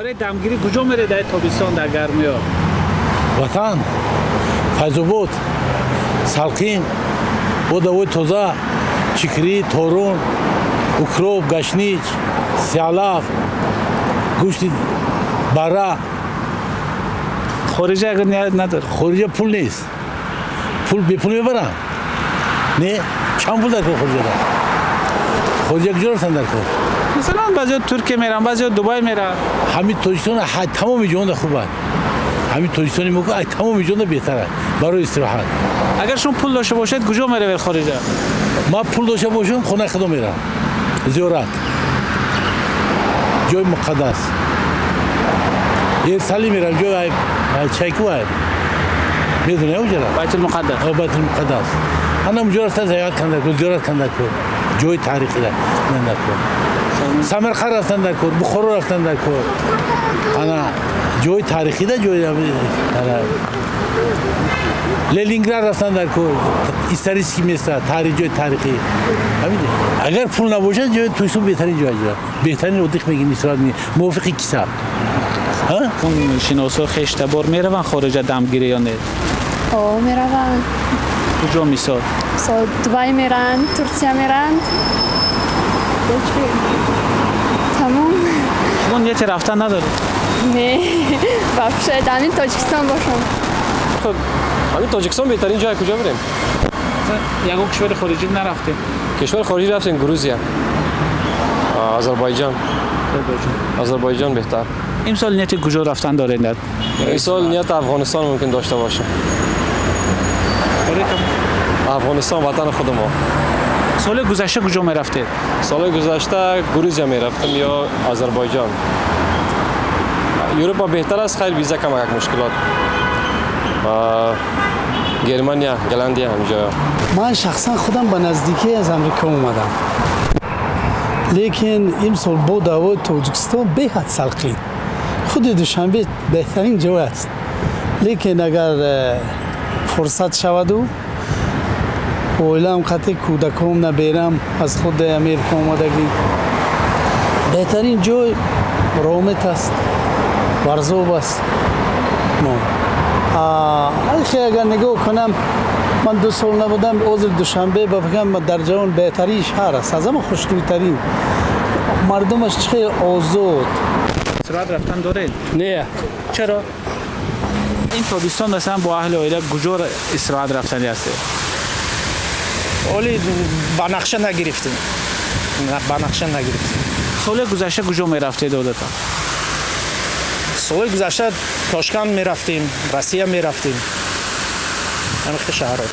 برای دمگیری کجا میره در تابستان در گرمیا؟ وطن، فیض‌آباد، سالقین، بود هوای تازه، چکری، تورون، اوکروب، گشنیج، سیالق، گوشت بره. خارجه اگر نداره؟ خارجه پول نیست. بی پول میبرم. نه؟ چند پول در کار خارجه دار؟ خارجه کجا رفتن در کار؟ مثلا بعضی ترکیه میرن، بعضی دبی میرن. همین تاجیکستان تمام جهان خوبه. همین تاجیکستانی موقع تمام جهان بهتره برای استراحت. اگر شما پول داشته باشید کجا میره خارجه؟ ما پول داشته باشم خونه خودم میرم. زیارت. جای مقدس. یه سالی میرم جای چایکو میدونی اونجا بیت المقدس. بیت المقدس. انا اونجا رفتم زیارت کردم، زیارت کردم. جای تاریخی ده نه سمرقند رفتن در کار، بخارا رفتن در کار. انا جای تاریخی ده جای لنینگراد رفتن در کار. استاریسکی میسته تاریخ جای تاریخی. همین اگر پول نباشه جای تویسون بهترین جای بهترین ودیخ میگین اسرائیل موافقی کیسا اون شناسا خشتبار میرون خارج دمگیری یا نه؟ میرون. کجا مثال؟ دبی میرن، ترکیه میرن. تمام. شما نیت رفتن نداری؟ نه. باشه همین تاجیکستان باشم. خب همین تاجیکستان بهترین جای کجا بریم؟ یک کشور خارجی نرفتیم. کشور خارجی رفتیم گروزیا. آذربایجان بهتر. امسال نیت کجا رفتن دارید؟ امسال نیت افغانستان ممکن داشته باشیم. افغانستان وطن خود ما. سال گذشته کجا میرفتید؟ سال گذشته گروزیا میرفتیم یا آذربایجان. اروپا بهتر است، خیلی ویزا کم یک مشکلات. گرمانیا، گلندیا همجا. من شخصا خودم به نزدیکی از امریکا اومدم. لیکن امسال با هوای تاجیکستان بهت سالقین. خود دوشنبه بهترین جای است. لیکن اگر فرصت شود و اویلام قطع کودکام نبیرم از خود امریکا اومدگی بهترین جای رومت است، ورزوب است. اگر نگاه کنم من 2 سال نبودم عضو دوشنبه بفکرم در جهان بهترین شهر است، از همه خوش‌روی‌ترین، مردمش چه آزاد. استراحت رفتن دارید؟ نه. چرا؟ این تابستان مثلا با اهل عائله کجا استراحت رفتنی هستی؟ ولی بنقشه نگرفتیم. سال گذشته کجا میرفتید عادتا؟ سال گذشته تاشکند میرفتیم، روسیه میرفتیم. همین شهرها.